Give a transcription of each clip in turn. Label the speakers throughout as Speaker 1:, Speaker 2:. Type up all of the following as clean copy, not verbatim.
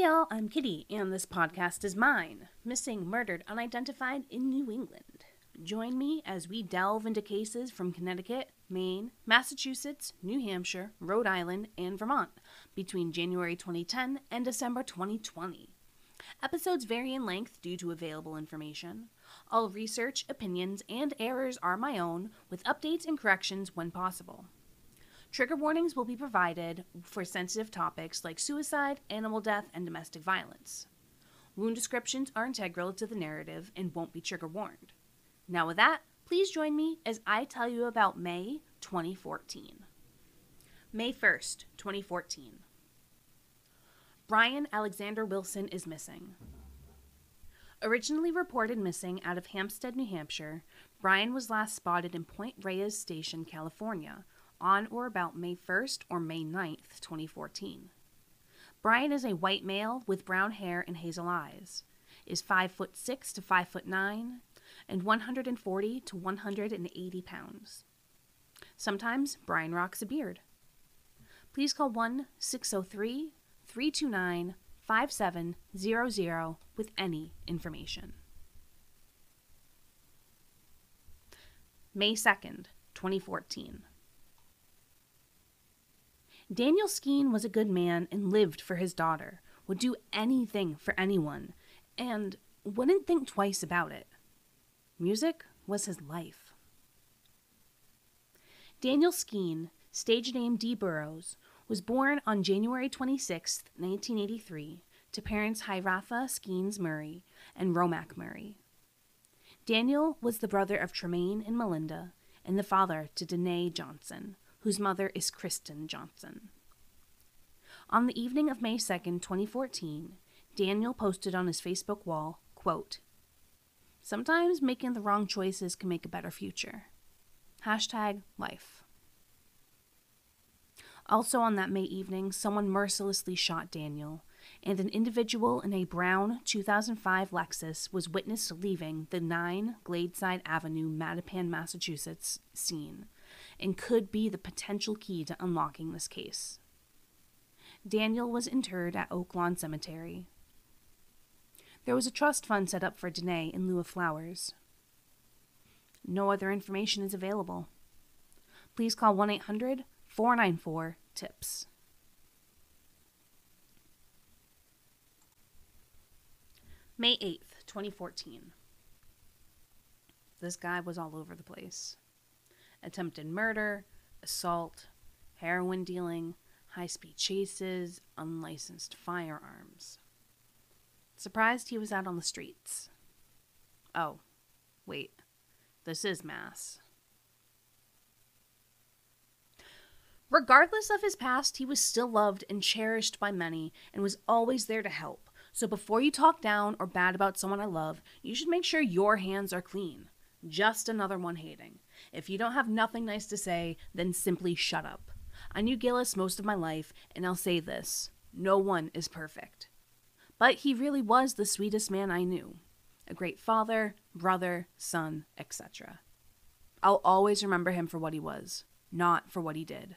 Speaker 1: y'all, I'm Kitty, and this podcast is mine, Missing, Murdered, Unidentified in New England. Join me as we delve into cases from Connecticut, Maine, Massachusetts, New Hampshire, Rhode Island, and Vermont between January 2010 and December 2020. Episodes vary in length due to available information. All research, opinions, and errors are my own, with updates and corrections when possible. Trigger warnings will be provided for sensitive topics like suicide, animal death, and domestic violence. Wound descriptions are integral to the narrative and won't be trigger warned. Now with that, please join me as I tell you about May 2014. May 1st, 2014. Brian Alexander Wilson is missing. Originally reported missing out of Hampstead, New Hampshire, Brian was last spotted in Point Reyes Station, California, on or about May 1st or May 9th, 2014. Brian is a white male with brown hair and hazel eyes, is 5'6" to 5'9", and 140 to 180 pounds. Sometimes Brian rocks a beard. Please call 1-603-329-5700 with any information. May 2nd, 2014. Daniel Skeen was a good man and lived for his daughter, would do anything for anyone, and wouldn't think twice about it. Music was his life. Daniel Skeen, stage name D. Burrows, was born on January 26, 1983, to parents Hirafa Skeens Murray and Romac Murray. Daniel was the brother of Tremaine and Melinda, and the father to Danae Johnson, whose mother is Kristen Johnson. On the evening of May 2nd, 2014, Daniel posted on his Facebook wall, quote, "Sometimes making the wrong choices can make a better future. #life. Also on that May evening, someone mercilessly shot Daniel, and an individual in a brown 2005 Lexus was witnessed leaving the 9 Gladeside Avenue, Mattapan, Massachusetts scene, and could be the potential key to unlocking this case. Daniel was interred at Oak Lawn Cemetery. There was a trust fund set up for Danae in lieu of flowers. No other information is available. Please call 1-800-494-TIPS. May 8th, 2014. This guy was all over the place. Attempted murder, assault, heroin dealing, high-speed chases, unlicensed firearms. Surprised he was out on the streets. Oh, wait. This is Mass. Regardless of his past, he was still loved and cherished by many and was always there to help. So before you talk down or bad about someone I love, you should make sure your hands are clean. Just another one hating. If you don't have nothing nice to say, then simply shut up. I knew Gillis most of my life, and I'll say this. No one is perfect. But he really was the sweetest man I knew. A great father, brother, son, etc. I'll always remember him for what he was, not for what he did.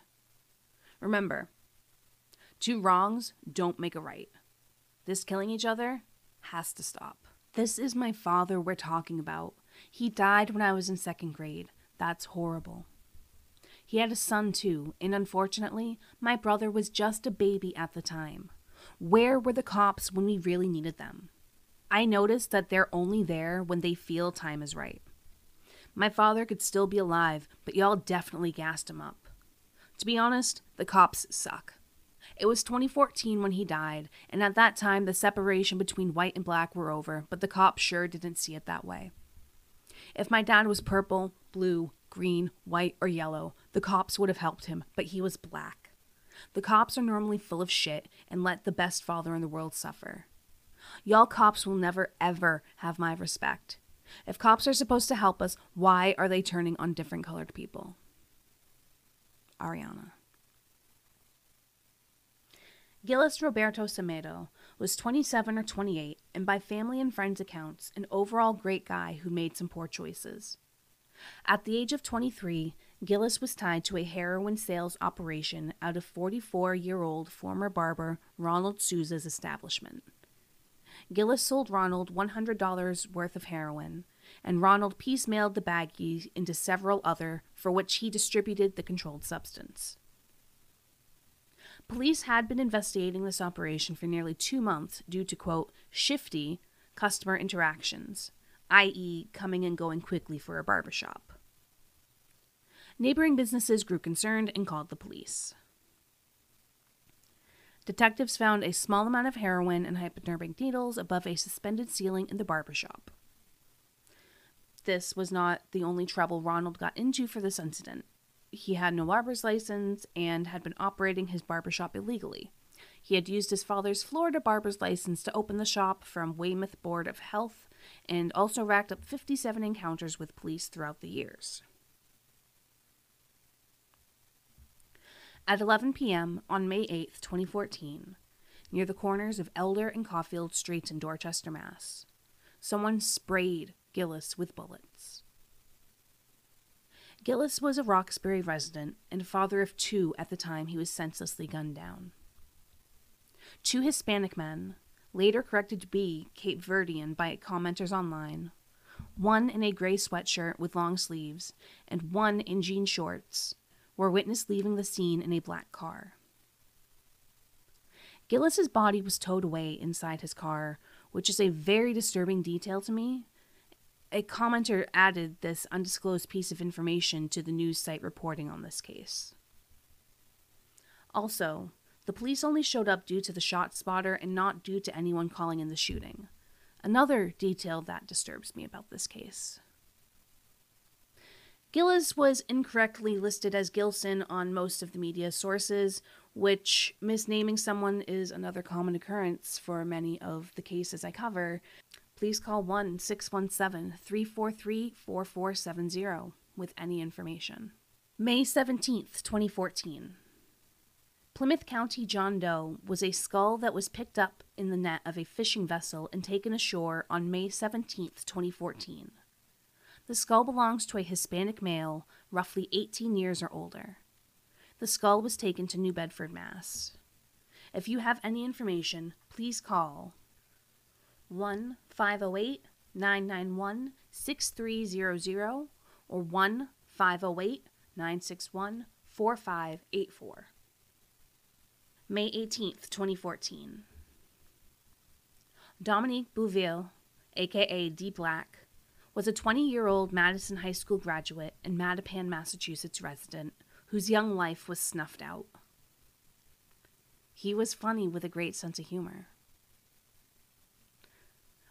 Speaker 1: Remember, 2 wrongs don't make a right. This killing each other has to stop. This is my father we're talking about. He died when I was in 2nd grade. That's horrible. He had a son too, and unfortunately, my brother was just a baby at the time. Where were the cops when we really needed them? I noticed that they're only there when they feel time is right. My father could still be alive, but y'all definitely gassed him up. To be honest, the cops suck. It was 2014 when he died, and at that time the separation between white and black were over, but the cops sure didn't see it that way. If my dad was purple, blue, green, white, or yellow, the cops would have helped him, but he was black. The cops are normally full of shit and let the best father in the world suffer. Y'all cops will never, ever have my respect. If cops are supposed to help us, why are they turning on different colored people? Ariana. Gillis Roberto Semedo was 27 or 28, and by family and friends' accounts, an overall great guy who made some poor choices. At the age of 23, Gillis was tied to a heroin sales operation out of 44-year-old former barber Ronald Souza's establishment. Gillis sold Ronald $100 worth of heroin, and Ronald piecemealed the baggie into several other for which he distributed the controlled substance. Police had been investigating this operation for nearly 2 months due to, quote, shifty customer interactions, i.e., coming and going quickly for a barbershop. Neighboring businesses grew concerned and called the police. Detectives found a small amount of heroin and hypodermic needles above a suspended ceiling in the barbershop. This was not the only trouble Ronald got into for this incident. He had no barber's license and had been operating his barbershop illegally. He had used his father's Florida barber's license to open the shop from Weymouth Board of Health and also racked up 57 encounters with police throughout the years. At 11 p.m. on May 8, 2014, near the corners of Elder and Caulfield Streets in Dorchester, Mass., someone sprayed Gillis with bullets. Gillis was a Roxbury resident and father of 2 at the time he was senselessly gunned down. 2 Hispanic men, later corrected to be Cape Verdean by commenters online, one in a gray sweatshirt with long sleeves and one in jean shorts, were witnessed leaving the scene in a black car. Gillis's body was towed away inside his car, which is a very disturbing detail to me. A commenter added this undisclosed piece of information to the news site reporting on this case. Also, the police only showed up due to the shot spotter and not due to anyone calling in the shooting. Another detail that disturbs me about this case. Gillis was incorrectly listed as Gilson on most of the media sources, which misnaming someone is another common occurrence for many of the cases I cover. Please call 1-617-343-4470 with any information. May 17th, 2014. Plymouth County John Doe was a skull that was picked up in the net of a fishing vessel and taken ashore on May 17th, 2014. The skull belongs to a Hispanic male, roughly 18 years or older. The skull was taken to New Bedford, Mass. If you have any information, please call 1-508-991-6300 or 1-508-961-4584. May 18th, 2014. Dominique Bouville, a.k.a. D. Black, was a 20-year-old Madison High School graduate and Mattapan, Massachusetts resident whose young life was snuffed out. He was funny with a great sense of humor.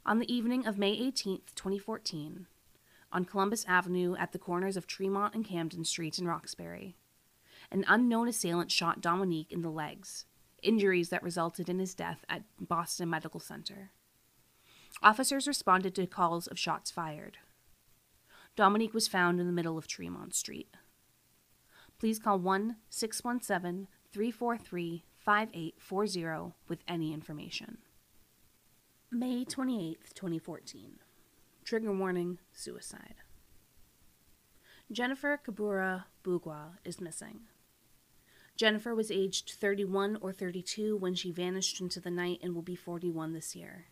Speaker 1: On the evening of May 18th, 2014, on Columbus Avenue at the corners of Tremont and Camden Streets in Roxbury, an unknown assailant shot Dominique in the legs, injuries that resulted in his death at Boston Medical Center. Officers responded to calls of shots fired. Dominique was found in the middle of Tremont Street. Please call 1-617-343-5840 with any information. May 28th, 2014. Trigger warning, suicide. Jennifer Kabura Bugwa is missing. Jennifer was aged 31 or 32 when she vanished into the night and will be 41 this year.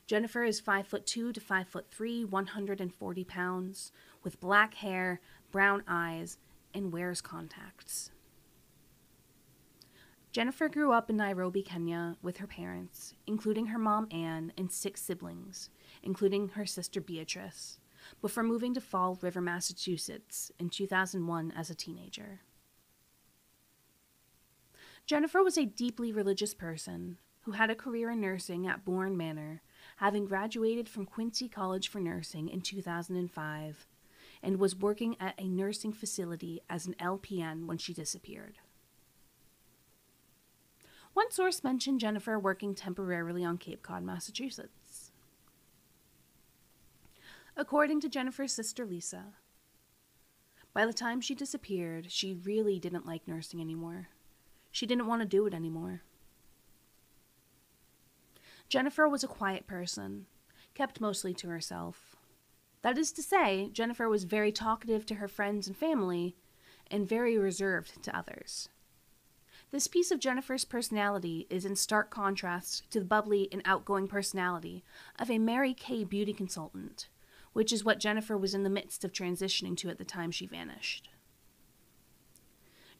Speaker 1: Jennifer is 5'2" to 5'3", 140 pounds, with black hair, brown eyes, and wears contacts. Jennifer grew up in Nairobi, Kenya, with her parents, including her mom Anne and 6 siblings, including her sister Beatrice, before moving to Fall River, Massachusetts in 2001 as a teenager. Jennifer was a deeply religious person who had a career in nursing at Bourne Manor, having graduated from Quincy College for Nursing in 2005, and was working at a nursing facility as an LPN when she disappeared. One source mentioned Jennifer working temporarily on Cape Cod, Massachusetts. According to Jennifer's sister Lisa, by the time she disappeared, she really didn't like nursing anymore. She didn't want to do it anymore. Jennifer was a quiet person, kept mostly to herself. That is to say, Jennifer was very talkative to her friends and family and very reserved to others. This piece of Jennifer's personality is in stark contrast to the bubbly and outgoing personality of a Mary Kay beauty consultant, which is what Jennifer was in the midst of transitioning to at the time she vanished.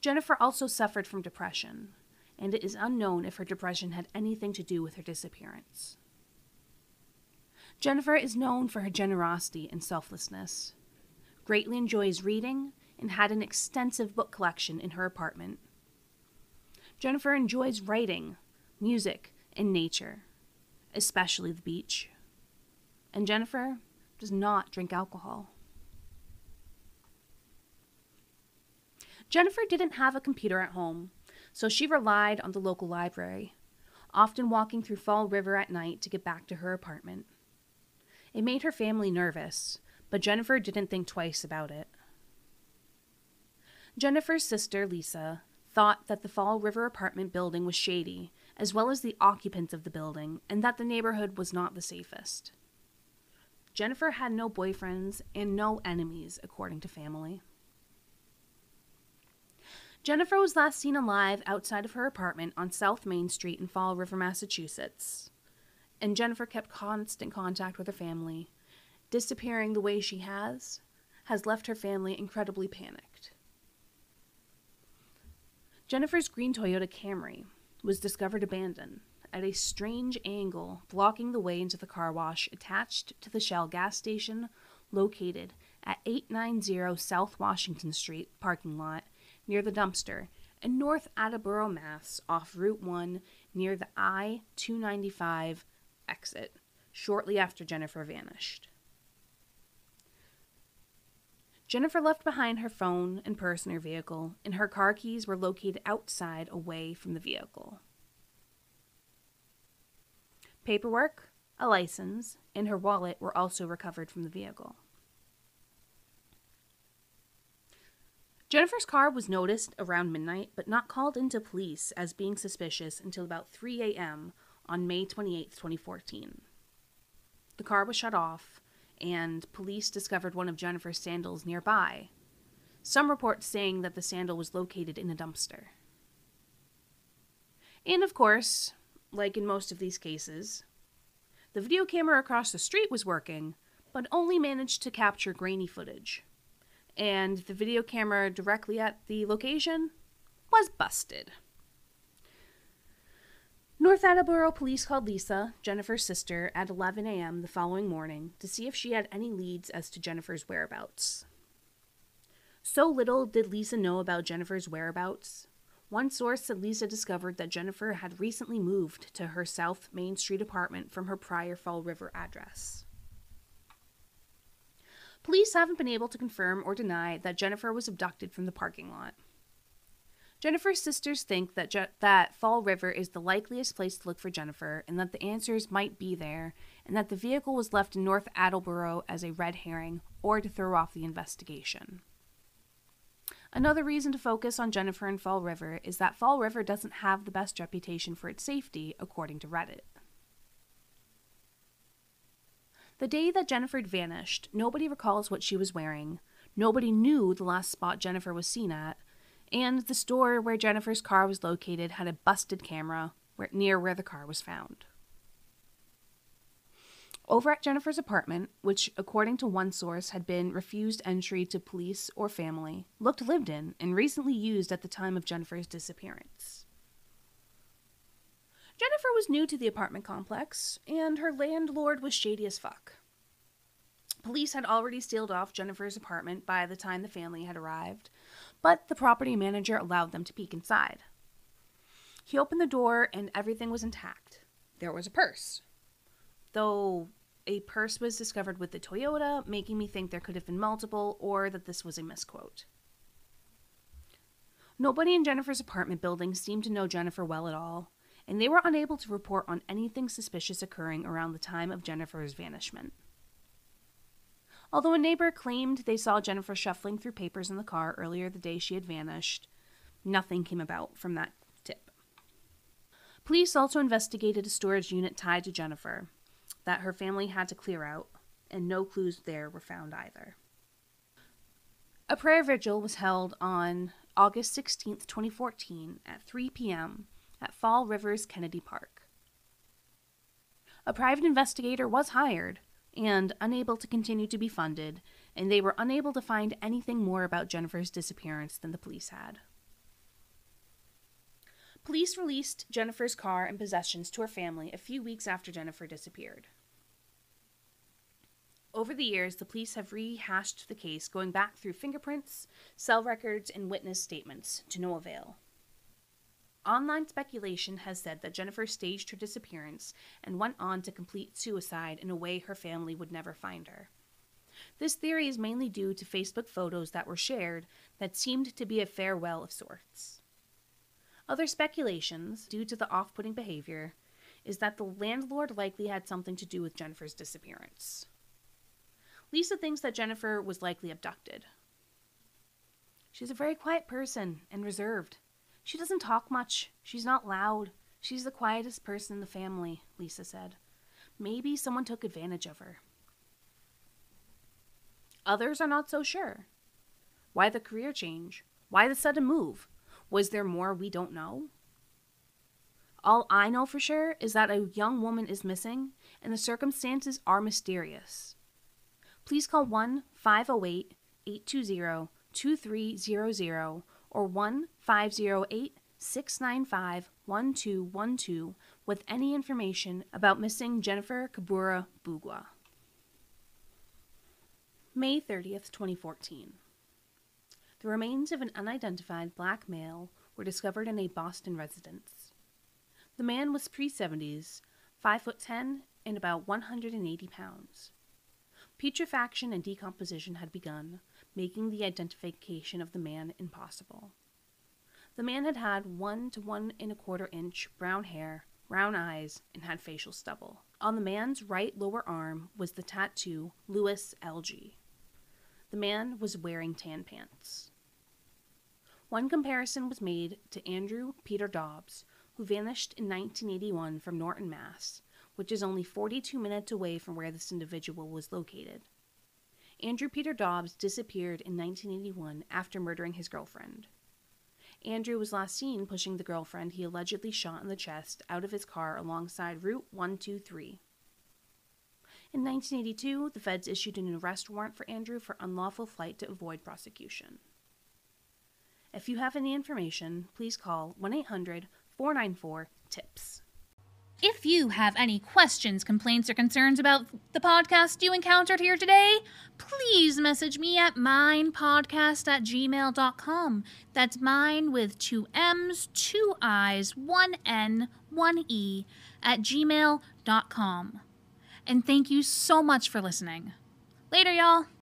Speaker 1: Jennifer also suffered from depression, and it is unknown if her depression had anything to do with her disappearance. Jennifer is known for her generosity and selflessness, greatly enjoys reading, and had an extensive book collection in her apartment. Jennifer enjoys writing, music, and nature, especially the beach. And Jennifer does not drink alcohol. Jennifer didn't have a computer at home, so she relied on the local library, often walking through Fall River at night to get back to her apartment. It made her family nervous, but Jennifer didn't think twice about it. Jennifer's sister, Lisa, thought that the Fall River apartment building was shady, as well as the occupants of the building, and that the neighborhood was not the safest. Jennifer had no boyfriends and no enemies, according to family. Jennifer was last seen alive outside of her apartment on South Main Street in Fall River, Massachusetts, and Jennifer kept constant contact with her family. Disappearing the way she has left her family incredibly panicked. Jennifer's green Toyota Camry was discovered abandoned at a strange angle, blocking the way into the car wash attached to the Shell gas station located at 890 South Washington Street parking lot near the dumpster in North Attleboro, Mass, off Route 1 near the I-295 exit, shortly after Jennifer vanished. Jennifer left behind her phone and purse in her vehicle, and her car keys were located outside away from the vehicle. Paperwork, a license, and her wallet were also recovered from the vehicle. Jennifer's car was noticed around midnight, but not called into police as being suspicious until about 3 a.m. on May 28, 2014. The car was shut off, and police discovered one of Jennifer's sandals nearby, some reports saying that the sandal was located in a dumpster. And of course, like in most of these cases, the video camera across the street was working, but only managed to capture grainy footage. And the video camera directly at the location was busted. North Attleboro police called Lisa, Jennifer's sister, at 11 a.m. the following morning to see if she had any leads as to Jennifer's whereabouts. So little did Lisa know about Jennifer's whereabouts. One source said Lisa discovered that Jennifer had recently moved to her South Main Street apartment from her prior Fall River address. Police haven't been able to confirm or deny that Jennifer was abducted from the parking lot. Jennifer's sisters think that Fall River is the likeliest place to look for Jennifer, and that the answers might be there, and that the vehicle was left in North Attleboro as a red herring or to throw off the investigation. Another reason to focus on Jennifer and Fall River is that Fall River doesn't have the best reputation for its safety, according to Reddit. The day that Jennifer had vanished, nobody recalls what she was wearing, nobody knew the last spot Jennifer was seen at, and the store where Jennifer's car was located had a busted camera near where the car was found. Over at Jennifer's apartment, which according to one source had been refused entry to police or family, looked lived in and recently used at the time of Jennifer's disappearance. Jennifer was new to the apartment complex, and her landlord was shady as fuck. Police had already sealed off Jennifer's apartment by the time the family had arrived, but the property manager allowed them to peek inside. He opened the door and everything was intact. There was a purse. Though a purse was discovered with the Toyota, making me think there could have been multiple or that this was a misquote. Nobody in Jennifer's apartment building seemed to know Jennifer well at all, and they were unable to report on anything suspicious occurring around the time of Jennifer's vanishment. Although a neighbor claimed they saw Jennifer shuffling through papers in the car earlier the day she had vanished, nothing came about from that tip. Police also investigated a storage unit tied to Jennifer that her family had to clear out, and no clues there were found either. A prayer vigil was held on August 16, 2014 at 3 p.m. at Fall River's Kennedy Park. A private investigator was hired and unable to continue to be funded, and they were unable to find anything more about Jennifer's disappearance than the police had. Police released Jennifer's car and possessions to her family a few weeks after Jennifer disappeared. Over the years, the police have rehashed the case, going back through fingerprints, cell records, and witness statements, to no avail. Online speculation has said that Jennifer staged her disappearance and went on to complete suicide in a way her family would never find her. This theory is mainly due to Facebook photos that were shared that seemed to be a farewell of sorts. Other speculations, due to the off-putting behavior, is that the landlord likely had something to do with Jennifer's disappearance. Lisa thinks that Jennifer was likely abducted. She's a very quiet person and reserved. She doesn't talk much. She's not loud. She's the quietest person in the family, Lisa said. Maybe someone took advantage of her. Others are not so sure. Why the career change? Why the sudden move? Was there more we don't know? All I know for sure is that a young woman is missing, and the circumstances are mysterious. Please call 1-508-820-2300 or 1-508-695-1212 with any information about missing Jennifer Kabura Bugwa. May 30th, 2014. The remains of an unidentified black male were discovered in a Boston residence. The man was pre-70s, 5'10", and about 180 pounds. Putrefaction and decomposition had begun, making the identification of the man impossible. The man had 1 to 1 1/4 inch brown hair, brown eyes, and had facial stubble. On the man's right lower arm was the tattoo Louis LG. The man was wearing tan pants. One comparison was made to Andrew Peter Dobbs, who vanished in 1981 from Norton, Mass., which is only 42 minutes away from where this individual was located. Andrew Peter Dobbs disappeared in 1981 after murdering his girlfriend. Andrew was last seen pushing the girlfriend he allegedly shot in the chest out of his car alongside Route 123. In 1982, the feds issued an arrest warrant for Andrew for unlawful flight to avoid prosecution. If you have any information, please call 1-800-494-TIPS.
Speaker 2: If you have any questions, complaints, or concerns about the podcast you encountered here today, please message me at minepodcast@gmail.com. That's mine with 2 M's, 2 I's, 1 N, 1 E at gmail.com. And thank you so much for listening. Later, y'all.